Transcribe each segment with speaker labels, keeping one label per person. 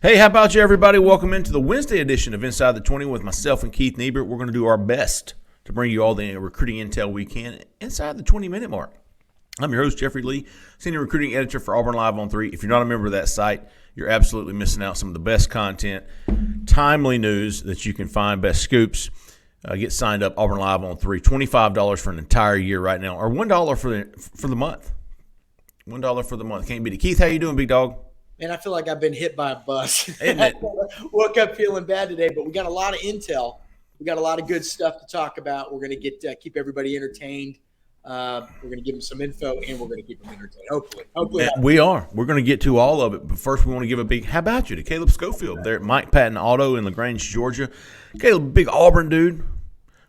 Speaker 1: Hey, how about you, everybody? Welcome into the Wednesday edition of Inside the 20 with myself and Keith Niebuhr. We're going to do our best to bring you all the recruiting intel we can inside the 20-minute mark. I'm your host, Jeffrey Lee, Senior Recruiting Editor for Auburn Live on 3. If you're not a member of that site, you're absolutely missing out. Some of the best content, timely news that you can find, best scoops. Get signed up, Auburn Live on 3. $25 for an entire year right now, or $1 for the month. $1 for the month. Can't beat it. Keith, how you doing, big dog?
Speaker 2: Man, I feel like I've been hit by a bus.
Speaker 1: Isn't it?
Speaker 2: Woke up feeling bad today, but we got a lot of intel. We got a lot of good stuff to talk about. We're going to keep everybody entertained. We're going to give them some info, and we're going to keep them entertained. Hopefully.
Speaker 1: We are. We're going to get to all of it. But first, we want to give a big how about you to Caleb Schofield there at Mike Patton Auto in LaGrange, Georgia. Caleb, big Auburn dude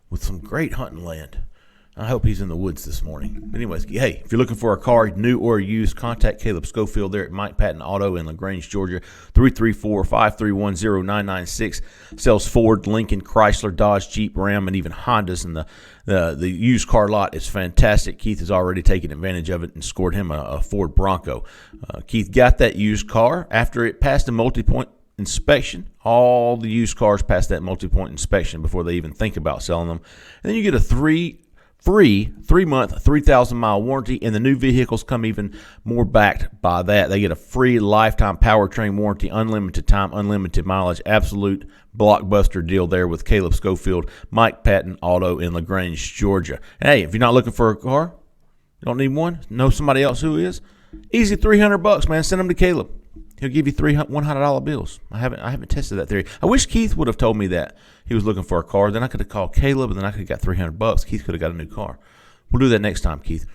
Speaker 1: with some great hunting land. I hope he's in the woods this morning. But anyways, hey, if you're looking for a car, new or used, contact Caleb Schofield there at Mike Patton Auto in LaGrange, Georgia, 334-531-0996. Sells Ford, Lincoln, Chrysler, Dodge, Jeep, Ram, and even Hondas. And the used car lot is fantastic. Keith has already taken advantage of it and scored him a Ford Bronco. Keith got that used car after it passed a multi-point inspection. All the used cars pass that multi-point inspection before they even think about selling them. And then you get a free 3-month, 3,000-mile warranty, and the new vehicles come even more backed by that. They get a free lifetime powertrain warranty, unlimited time, unlimited mileage, absolute blockbuster deal there with Caleb Schofield, Mike Patton Auto in LaGrange, Georgia. And hey, if you're not looking for a car, you don't need one, know somebody else who is, easy $300, man. Send them to Caleb. He'll give you $100 bills. I haven't tested that theory. I wish Keith would have told me that he was looking for a car. Then I could have called Caleb, and then I could have got $300. Keith could have got a new car. We'll do that next time, Keith.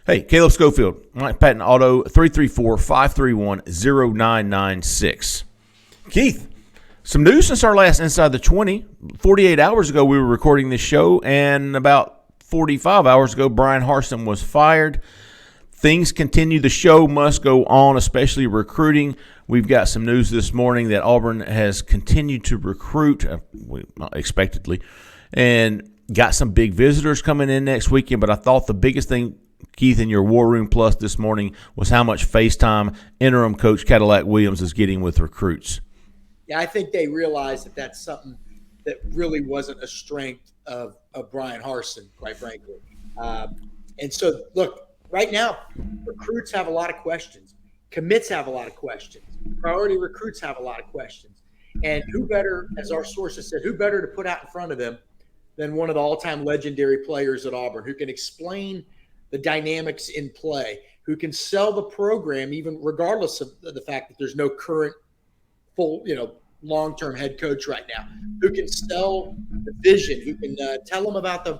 Speaker 1: Hey, Caleb Schofield, Mike Patton Auto, 334-531-0996. Keith, some news since our last Inside the 20. 48 hours ago, we were recording this show, and about 45 hours ago, Brian Harsin was fired. Things continue. The show must go on, especially recruiting. We've got some news this morning that Auburn has continued to recruit, expectedly, and got some big visitors coming in next weekend. But I thought the biggest thing, Keith, in your War Room Plus this morning was how much FaceTime interim coach Cadillac Williams is getting with recruits.
Speaker 2: Yeah, I think they realized that that's something that really wasn't a strength of Brian Harsin, quite frankly. And so, look, right now, recruits have a lot of questions. Commits have a lot of questions. Priority recruits have a lot of questions. And who better, as our sources said, who better to put out in front of them than one of the all-time legendary players at Auburn who can explain the dynamics in play, who can sell the program even regardless of the fact that there's no current full, long-term head coach right now, who can sell the vision, who can tell them about the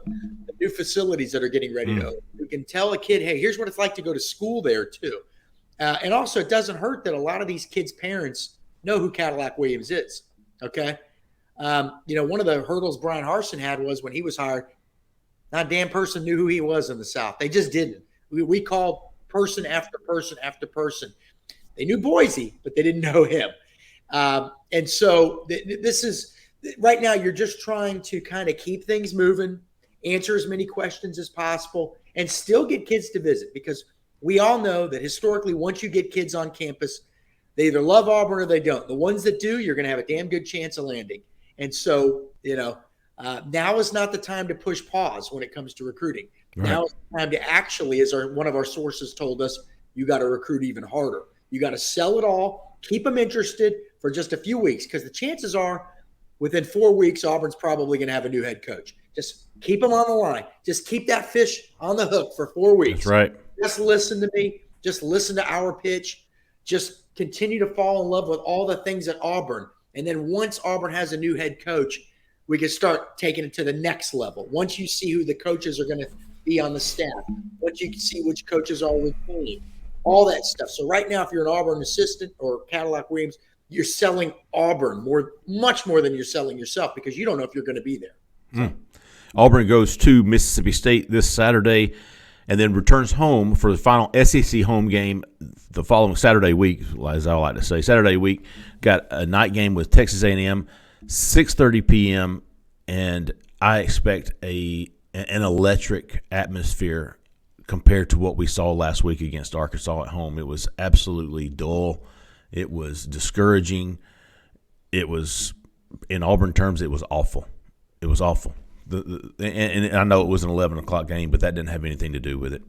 Speaker 2: new facilities that are getting ready to open, who can tell a kid, hey, here's what it's like to go to school there too. And also, it doesn't hurt that a lot of these kids' parents know who Cadillac Williams is, okay? One of the hurdles Brian Harsin had was when he was hired, not a damn person knew who he was in the South. They just didn't. We called person after person after person. They knew Boise, but they didn't know him. And so this is – right now you're just trying to kind of keep things moving, answer as many questions as possible, and still get kids to visit, because we all know that historically once you get kids on campus, they either love Auburn or they don't. The ones that do, you're going to have a damn good chance of landing. And so, now is not the time to push pause when it comes to recruiting. Right. Now is the time to actually, as one of our sources told us, you got to recruit even harder. You got to sell it all, keep them interested for just a few weeks, because the chances are within 4 weeks, Auburn's probably going to have a new head coach. Just keep them on the line. Just keep that fish on the hook for 4 weeks.
Speaker 1: That's right.
Speaker 2: Just listen to me. Just listen to our pitch. Just continue to fall in love with all the things at Auburn. And then once Auburn has a new head coach, we can start taking it to the next level. Once you see who the coaches are going to be on the staff, once you can see which coaches are retained, all that stuff. So right now, if you're an Auburn assistant or Cadillac Williams, you're selling Auburn much more than you're selling yourself, because you don't know if you're going to be there. So.
Speaker 1: Auburn goes to Mississippi State this Saturday and then returns home for the final SEC home game the following Saturday week, as I like to say. Saturday week, got a night game with Texas A&M, 6:30 p.m., and I expect an electric atmosphere compared to what we saw last week against Arkansas at home. It was absolutely dull. It was discouraging. it was, in Auburn terms, it was awful. It was awful. And I know it was an 11 o'clock game, but that didn't have anything to do with it.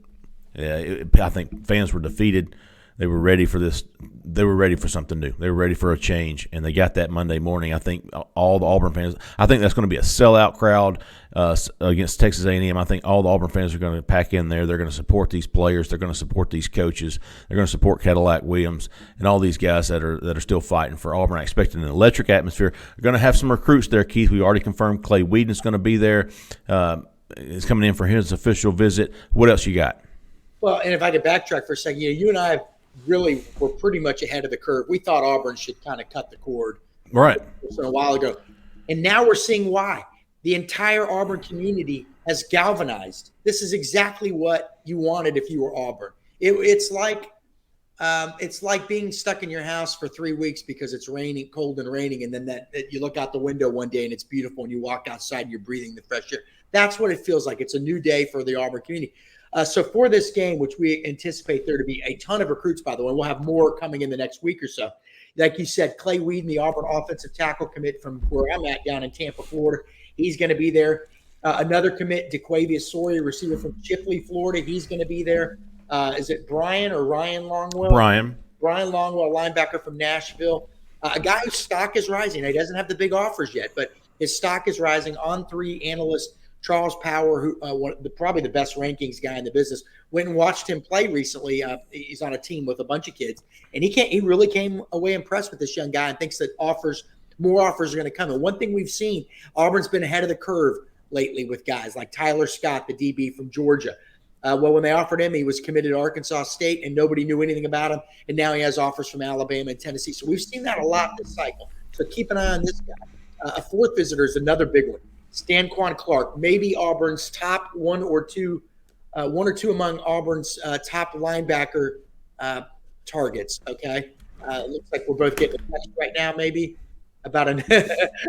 Speaker 1: Yeah, I think fans were defeated. They were ready for this. They were ready for something new. They were ready for a change, and they got that Monday morning. I think all the Auburn fans. I think that's going to be a sellout crowd against Texas A&M. I think all the Auburn fans are going to pack in there. They're going to support these players. They're going to support these coaches. They're going to support Cadillac Williams and all these guys that are still fighting for Auburn. I expect an electric atmosphere. They're going to have some recruits there, Keith. We already confirmed Clay Whedon's going to be there. He's coming in for his official visit. What else you got?
Speaker 2: Well, and if I could backtrack for a second, you and I really were pretty much ahead of the curve. We thought Auburn should kind of cut the cord
Speaker 1: right
Speaker 2: a while ago. And now we're seeing why. The entire Auburn community has galvanized. This is exactly what you wanted if you were Auburn. It's like being stuck in your house for 3 weeks because it's raining, cold and raining, and then that you look out the window one day and it's beautiful and you walk outside and you're breathing the fresh air. That's what it feels like. It's a new day for the Auburn community. So for this game, which we anticipate there to be a ton of recruits, by the way, we'll have more coming in the next week or so. Like you said, Clay Whedon, the Auburn offensive tackle commit from where I'm at down in Tampa, Florida, he's going to be there. Another commit, DeQuavius Sawyer, receiver from Chipley, Florida, he's going to be there. Is it Brian or Ryan Longwell?
Speaker 1: Brian
Speaker 2: Longwell, linebacker from Nashville. A guy whose stock is rising. He doesn't have the big offers yet, but his stock is rising. On-3 analyst Charles Power, who probably the best rankings guy in the business, went and watched him play recently. He's on a team with a bunch of kids, and he really came away impressed with this young guy and thinks that more offers are going to come. And one thing we've seen, Auburn's been ahead of the curve lately with guys like Tyler Scott, the DB from Georgia. Well, when they offered him, he was committed to Arkansas State, and nobody knew anything about him. And now he has offers from Alabama and Tennessee. So we've seen that a lot this cycle. So keep an eye on this guy. A fourth visitor is another big one. Stanquan Clark, maybe Auburn's top one or two among Auburn's top linebacker targets. Okay, looks like we're both getting a text right now, maybe about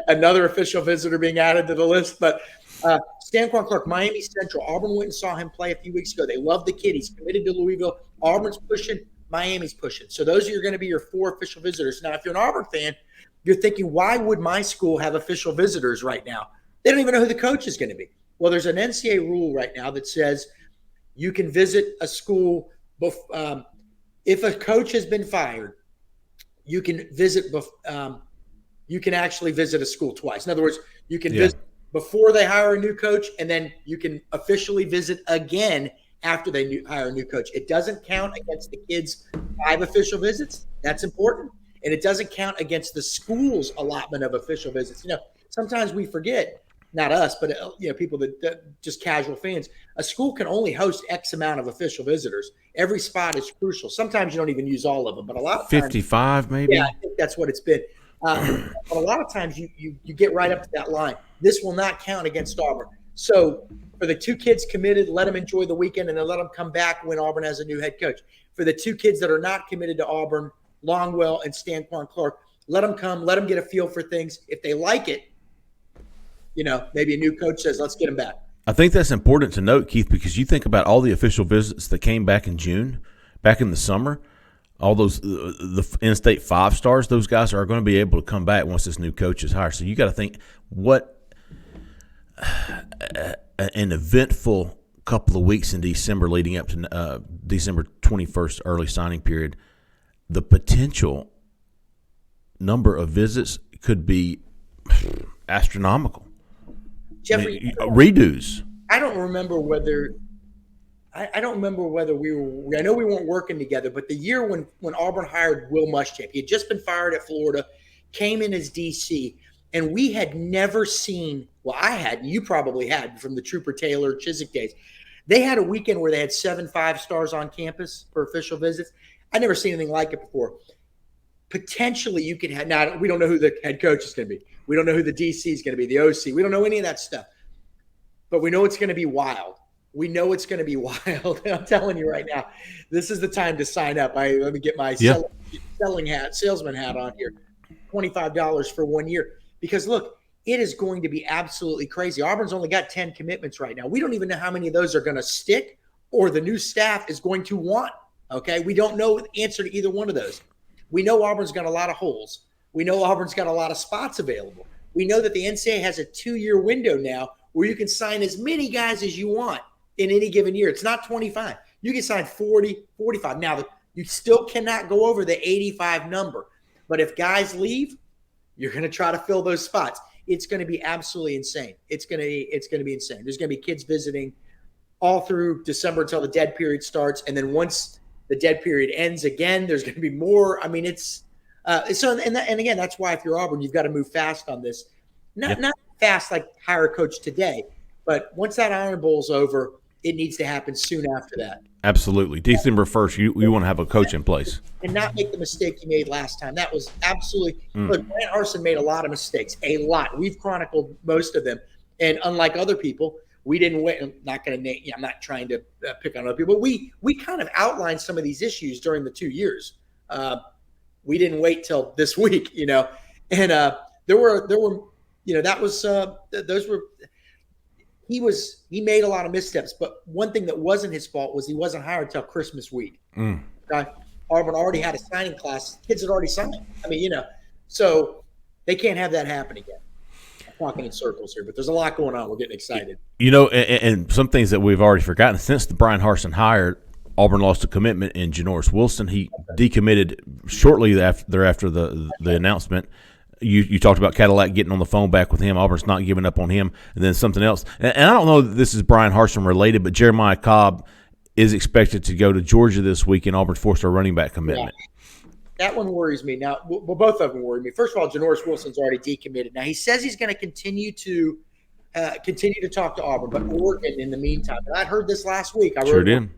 Speaker 2: another official visitor being added to the list. But Stanquan Clark, Miami Central. Auburn went and saw him play a few weeks ago. They love the kid. He's committed to Louisville. Auburn's pushing. Miami's pushing. So those are going to be your four official visitors. Now, if you're an Auburn fan, you're thinking, why would my school have official visitors right now? They don't even know who the coach is going to be. Well, there's an NCAA rule right now that says you can visit a school if a coach has been fired. You can visit. You can actually visit a school twice. In other words, you can visit before they hire a new coach, and then you can officially visit again after they hire a new coach. It doesn't count against the kids' 5 official visits. That's important, and it doesn't count against the school's allotment of official visits. Sometimes we forget. Not us, but people that just casual fans. A school can only host X amount of official visitors. Every spot is crucial. Sometimes you don't even use all of them, but a lot of times,
Speaker 1: 55 maybe.
Speaker 2: Yeah, I think that's what it's been. But a lot of times you get right up to that line. This will not count against Auburn. So for the 2 kids committed, let them enjoy the weekend and then let them come back when Auburn has a new head coach. For the 2 kids that are not committed to Auburn, Longwell and Stanquan Clark, let them come, let them get a feel for things. If they like it, maybe a new coach says, let's get him back.
Speaker 1: I think that's important to note, Keith, because you think about all the official visits that came back in June, back in the summer, all those the in-state 5 stars, those guys are going to be able to come back once this new coach is hired. So you got to think what an eventful couple of weeks in December leading up to December 21st, early signing period. The potential number of visits could be astronomical.
Speaker 2: Jeffrey,
Speaker 1: redos.
Speaker 2: I don't remember whether we were. I know we weren't working together, but the year when Auburn hired Will Muschamp, he had just been fired at Florida, came in as DC, and we had never seen. Well, I had. You probably had from the Trooper Taylor Chiswick days. They had a weekend where they had 7 5-stars on campus for official visits. I'd never seen anything like it before. Potentially, you could have. Now we don't know who the head coach is going to be. We don't know who the DC is going to be, the OC. We don't know any of that stuff. But we know it's going to be wild. We know it's going to be wild. And I'm telling you right now, this is the time to sign up. Let me get my salesman hat on here. $25 for 1 year. Because, look, it is going to be absolutely crazy. Auburn's only got 10 commitments right now. We don't even know how many of those are going to stick or the new staff is going to want. Okay? We don't know the answer to either one of those. We know Auburn's got a lot of holes. We know Auburn's got a lot of spots available. We know that the NCAA has a 2-year window now where you can sign as many guys as you want in any given year. It's not 25. You can sign 40, 45. Now, you still cannot go over the 85 number. But if guys leave, you're going to try to fill those spots. It's going to be absolutely insane. It's going to be insane. There's going to be kids visiting all through December until the dead period starts. And then once the dead period ends again, there's going to be more. I mean, it's and again, that's why if you're Auburn, you've got to move fast on this. Not fast like hire a coach today, but once that Iron Bowl's over, it needs to happen soon after that.
Speaker 1: Absolutely. December 1st, you want to have a coach in place.
Speaker 2: And not make the mistake you made last time. That was absolutely look, Grant Harsin made a lot of mistakes. A lot. We've chronicled most of them. And unlike other people, we didn't wait. I'm not going to name, I'm not trying to pick on other people, but we kind of outlined some of these issues during the 2 years. We didn't wait till this week, and there were, that was those were. He made a lot of missteps, but one thing that wasn't his fault was he wasn't hired until Christmas week. Okay? Auburn already had a signing class. Kids had already signed. I mean, so they can't have that happen again. I'm talking in circles here, but there's a lot going on. We're getting excited.
Speaker 1: And some things that we've already forgotten. Since the Brian Harsin hired, Auburn lost a commitment in Janoris Wilson. He decommitted shortly after the announcement. You talked about Cadillac getting on the phone back with him. Auburn's not giving up on him. And then something else. And I don't know that this is Brian Harsin related, but Jeremiah Cobb is expected to go to Georgia this week, and Auburn's forced a running back commitment.
Speaker 2: Yeah. That one worries me. Now, well, both of them worry me. First of all, Janoris Wilson's already decommitted. Now, he says he's going to continue to talk to Auburn, but Oregon in the meantime. And I heard this last week.
Speaker 1: Sure did.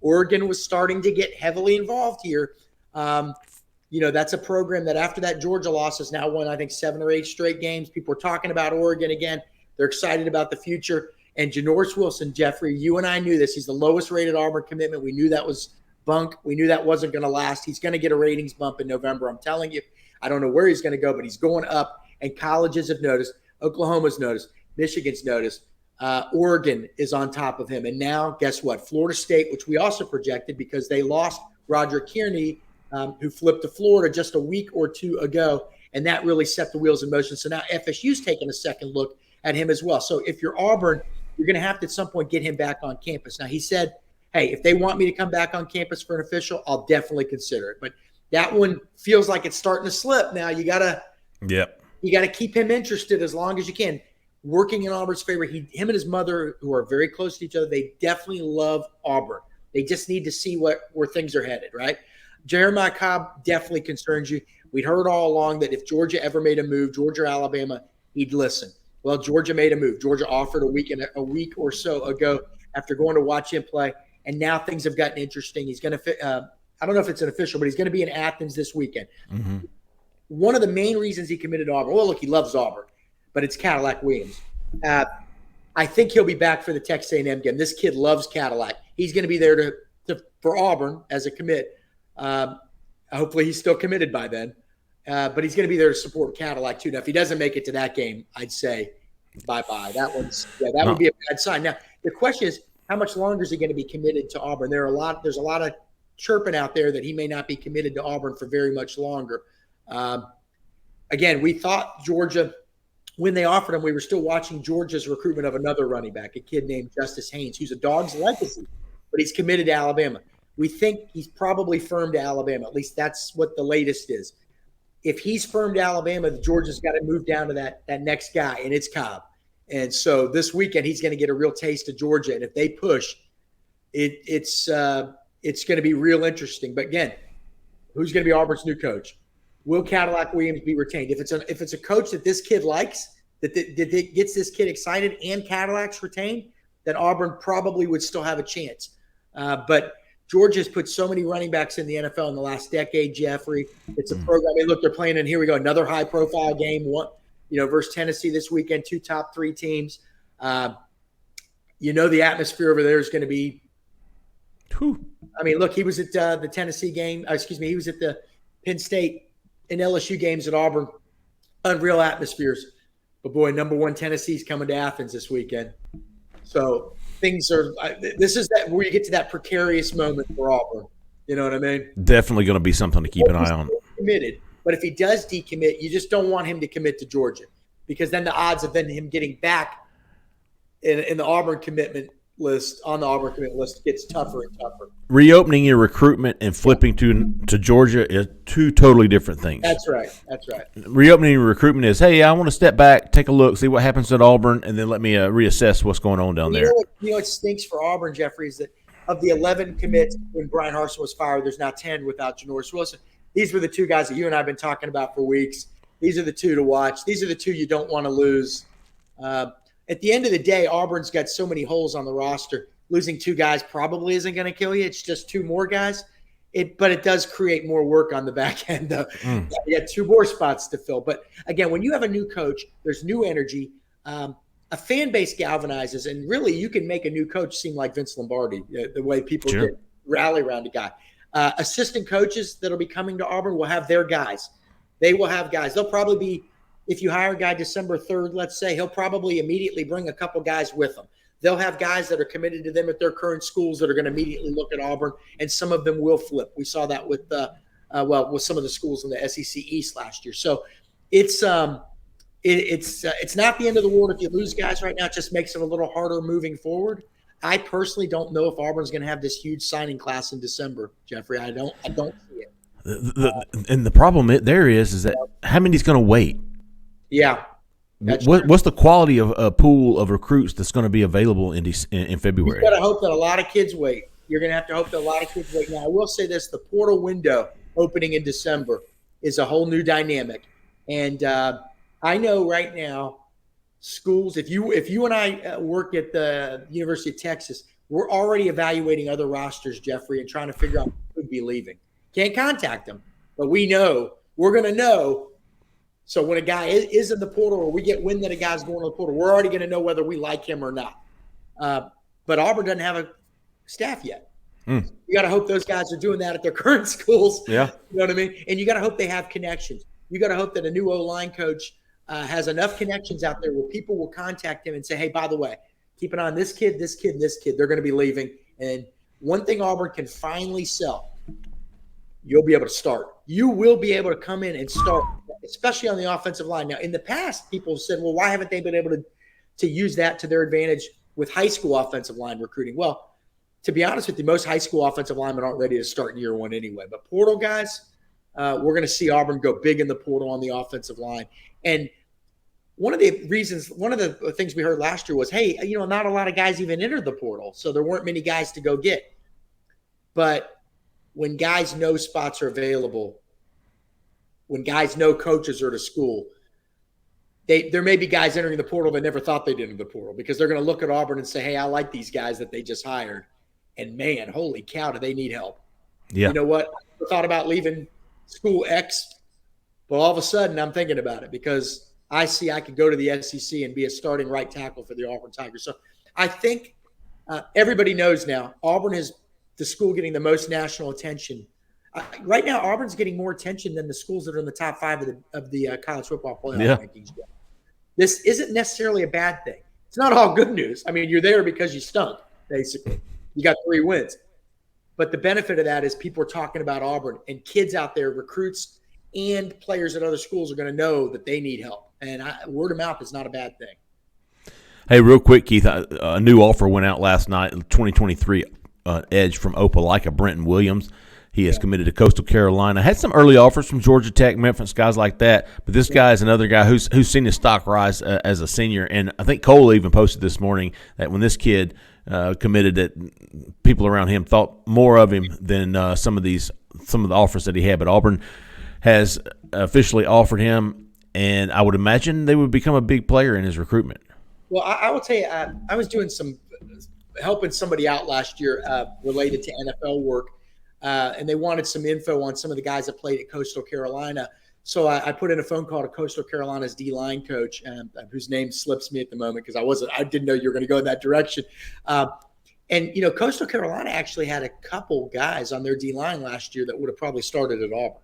Speaker 2: Oregon was starting to get heavily involved here. That's a program that after that Georgia loss has now won, I think, 7 or 8 straight games. People are talking about Oregon again. They're excited about the future. And Janoris Wilson, Jeffrey, you and I knew this. He's the lowest rated Auburn commitment. We knew that was bunk. We knew that wasn't going to last. He's going to get a ratings bump in November. I'm telling you, I don't know where he's going to go, but he's going up. And colleges have noticed. Oklahoma's noticed. Michigan's noticed. Oregon is on top of him. And now, guess what? Florida State, which we also projected because they lost Roger Kearney, who flipped to Florida just a week or two ago, and that really set the wheels in motion. So now FSU's taking a second look at him as well. So if you're Auburn, you're going to have to at some point get him back on campus. Now, he said, hey, if they want me to come back on campus for an official, I'll definitely consider it. But that one feels like it's starting to slip. Now you got to keep him interested as long as you can. Working in Auburn's favor, him and his mother, who are very close to each other, they definitely love Auburn. They just need to see where things are headed, right? Jeremiah Cobb definitely concerns you. We'd heard all along that if Georgia ever made a move, Georgia or Alabama, he'd listen. Well, Georgia made a move. Georgia offered a week or so ago after going to watch him play, and now things have gotten interesting. He's going to I don't know if it's an official, but he's going to be in Athens this weekend. Mm-hmm. One of the main reasons he committed to Auburn, well, look, he loves Auburn, but it's Cadillac Williams. I think he'll be back for the Texas A&M game. This kid loves Cadillac. He's going to be there for Auburn as a commit. Hopefully he's still committed by then. But he's going to be there to support Cadillac too. Now, if he doesn't make it to that game, I'd say bye-bye. That would be a bad sign. Now, the question is, how much longer is he going to be committed to Auburn? There's a lot of chirping out there that he may not be committed to Auburn for very much longer. Again, we thought Georgia, when they offered him, we were still watching Georgia's recruitment of another running back, a kid named Justice Haynes, who's a dog's legacy, but he's committed to Alabama. We think he's probably firm to Alabama. At least that's what the latest is. If he's firm to Alabama, Georgia's got to move down to that next guy, and it's Cobb. And so this weekend he's going to get a real taste of Georgia. And if they push, it's going to be real interesting. But again, who's going to be Auburn's new coach? Will Cadillac Williams be retained? If it's a coach that this kid likes, that gets this kid excited, and Cadillac's retained, then Auburn probably would still have a chance. But Georgia's put so many running backs in the NFL in the last decade, Jeffrey. It's a program. Hey, look, they're playing, and here we go, another high-profile game. Versus Tennessee this weekend, 2 top 3 teams. The atmosphere over there is going to be.
Speaker 1: Whew.
Speaker 2: I mean, look, he was at the Tennessee game. He was at the Penn State and LSU games at Auburn. Unreal atmospheres. But boy, number 1 Tennessee's coming to Athens this weekend. So things are. This is that where you get to that precarious moment for Auburn. You know what I mean?
Speaker 1: Definitely going to be something to keep an eye on.
Speaker 2: Committed. But if he does decommit, you just don't want him to commit to Georgia, because then the odds of then him getting back in the Auburn commitment list, on the Auburn commitment list, gets tougher and tougher.
Speaker 1: Reopening your recruitment and flipping to Georgia is two totally different things.
Speaker 2: That's right.
Speaker 1: Reopening your recruitment is, hey, I want to step back, take a look, see what happens at Auburn, and then let me reassess what's going on down there.
Speaker 2: You know what stinks for Auburn, Jeffrey, is that of the 11 commits when Brian Harsin was fired, there's now 10 without Janoris Wilson. These were the two guys that you and I have been talking about for weeks. These are the two to watch. These are the two you don't want to lose. At the end of the day, Auburn's got so many holes on the roster. Losing two guys probably isn't going to kill you. It's just two more guys. But it does create more work on the back end, though. You got two more spots to fill. But, again, when you have a new coach, there's new energy. A fan base galvanizes, and really you can make a new coach seem like Vince Lombardi, the way people rally around a guy. Assistant coaches that will be coming to Auburn will have their guys. They will have guys. They'll probably be, if you hire a guy December 3rd, let's say, he'll probably immediately bring a couple guys with him. They'll have guys that are committed to them at their current schools that are going to immediately look at Auburn, and some of them will flip. We saw that with with some of the schools in the SEC East last year. So it's not the end of the world if you lose guys right now. It just makes it a little harder moving forward. I personally don't know if Auburn's going to have this huge signing class in December, Jeffrey. I don't see it.
Speaker 1: And the problem there is that how many's going to wait?
Speaker 2: Yeah.
Speaker 1: What's the quality of a pool of recruits that's going to be available in February?
Speaker 2: You've got to hope that a lot of kids wait. You're going to have to hope that a lot of kids wait. Now, I will say this: the portal window opening in December is a whole new dynamic. And I know right now, schools, if you and I work at the University of Texas, we're already evaluating other rosters, Jeffrey, and trying to figure out who could be leaving. Can't contact them, but we're going to know. So when a guy is in the portal, or we get wind that a guy's going to the portal, we're already going to know whether we like him or not. But Auburn doesn't have a staff yet. You got to hope those guys are doing that at their current schools.
Speaker 1: Yeah.
Speaker 2: You know what I mean? And you got to hope they have connections. You got to hope that a new O-line coach has enough connections out there where people will contact him and say, hey, by the way, keep an eye on this kid, this kid, and this kid. They're going to be leaving. And one thing Auburn can finally sell, you'll be able to start. You will be able to come in and start, especially on the offensive line. Now, in the past, people have said, well, why haven't they been able to use that to their advantage with high school offensive line recruiting? Well, to be honest with you, most high school offensive linemen aren't ready to start in year one anyway. But portal guys, we're going to see Auburn go big in the portal on the offensive line. And one of the things we heard last year was, hey, not a lot of guys even entered the portal, so there weren't many guys to go get. But when guys know spots are available, when guys know coaches are to school, there may be guys entering the portal that never thought they'd enter the portal, because they're going to look at Auburn and say, hey, I like these guys that they just hired. And, man, holy cow, do they need help.
Speaker 1: Yeah.
Speaker 2: You know what? I never thought about leaving school X, but all of a sudden I'm thinking about it, because I see I could go to the SEC and be a starting right tackle for the Auburn Tigers. So I think everybody knows now Auburn is the school getting the most national attention. Right now, Auburn's getting more attention than the schools that are in the top 5 of the college football playoff rankings. This isn't necessarily a bad thing. It's not all good news. I mean, you're there because you stunk, basically. You got 3 wins. But the benefit of that is people are talking about Auburn, and kids out there, recruits and players at other schools, are going to know that they need help. And word of mouth is not a bad thing.
Speaker 1: Hey, real quick, Keith, a new offer went out last night, 2023 edge from Opelika, Brenton Williams. He has committed to Coastal Carolina. Had some early offers from Georgia Tech, Memphis, guys like that. But this guy is another guy who's seen his stock rise as a senior. And I think Cole even posted this morning that when this kid committed, that people around him thought more of him than some of the offers that he had. But Auburn has officially offered him, and I would imagine they would become a big player in his recruitment.
Speaker 2: Well, I will tell you, I was doing helping somebody out last year related to NFL work. And they wanted some info on some of the guys that played at Coastal Carolina. So I put in a phone call to Coastal Carolina's D-line coach, whose name slips me at the moment because I didn't know you were going to go in that direction. And Coastal Carolina actually had a couple guys on their D-line last year that would have probably started at Auburn,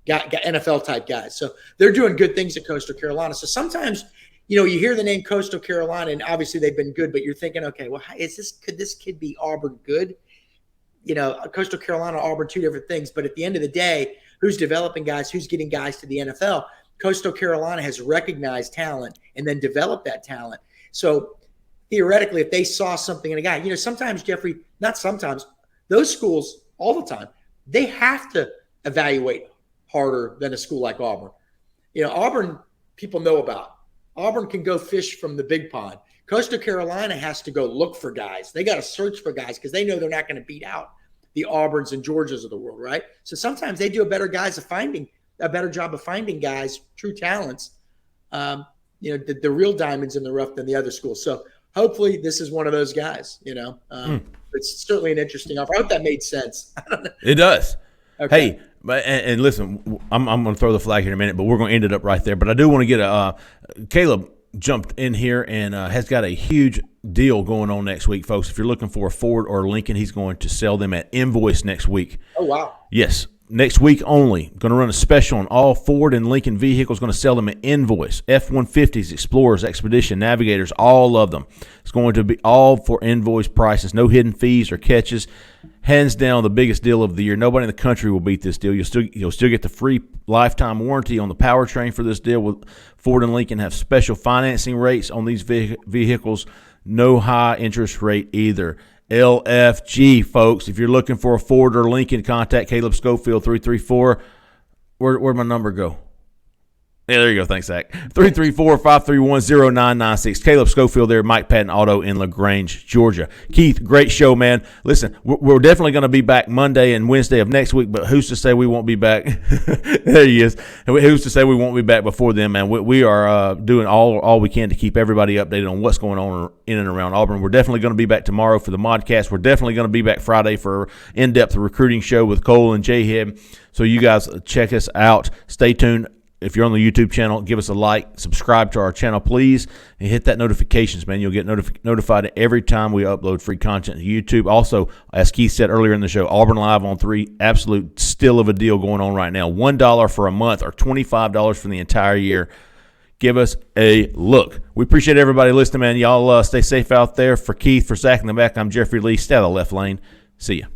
Speaker 2: got NFL-type guys. So they're doing good things at Coastal Carolina. So sometimes, you hear the name Coastal Carolina, and obviously they've been good, but you're thinking, okay, well, could this kid be Auburn good? Coastal Carolina, Auburn, two different things. But at the end of the day, who's developing guys, who's getting guys to the NFL. Coastal Carolina has recognized talent and then developed that talent. So theoretically, if they saw something in a guy, sometimes, Jeffrey, not sometimes, those schools all the time, they have to evaluate harder than a school like Auburn. Auburn, people know about. Auburn can go fish from the big pond. Coastal Carolina has to go look for guys. They got to search for guys because they know they're not going to beat out the Auburns and Georgias of the world, right? So sometimes they do a better job of finding guys, true talents, the real diamonds in the rough than the other schools. So hopefully this is one of those guys, It's certainly an interesting offer. I hope that made sense.
Speaker 1: It does.
Speaker 2: Okay.
Speaker 1: Hey, and listen, I'm going to throw the flag here in a minute, but we're going to end it up right there. But I do want to get Caleb jumped in here and has got a huge deal going on next week, folks. If you're looking for a Ford or a Lincoln, he's going to sell them at Invoice next week.
Speaker 2: Oh, wow.
Speaker 1: Yes. Next week only. Going to run a special on all Ford and Lincoln vehicles. Going to sell them at Invoice. F-150s, Explorers, Expedition, Navigators, all of them. It's going to be all for Invoice prices. No hidden fees or catches. Hands down, the biggest deal of the year. Nobody in the country will beat this deal. You'll still get the free lifetime warranty on the powertrain for this deal. With Ford and Lincoln have special financing rates on these vehicles. No high interest rate either. LFG, folks. If you're looking for a Ford or Lincoln, contact Caleb Schofield, 334. Where'd my number go? Yeah, there you go. Thanks, Zach. 334-531-0996. Caleb Schofield there, Mike Patton Auto in LaGrange, Georgia. Keith, great show, man. Listen, we're definitely going to be back Monday and Wednesday of next week, but who's to say we won't be back? There he is. Who's to say we won't be back before then, man? We are doing all we can to keep everybody updated on what's going on in and around Auburn. We're definitely going to be back tomorrow for the modcast. We're definitely going to be back Friday for in-depth recruiting show with Cole and J-Head. So you guys check us out. Stay tuned. If you're on the YouTube channel, give us a like, subscribe to our channel, please, and hit that notifications, man. You'll get notified every time we upload free content to YouTube. Also, as Keith said earlier in the show, Auburn Live on 3, absolute steal of a deal going on right now. $1 for a month or $25 for the entire year. Give us a look. We appreciate everybody listening, man. Y'all stay safe out there. For Keith, for Zach in the back, I'm Jeffrey Lee. Stay out of the left lane. See ya.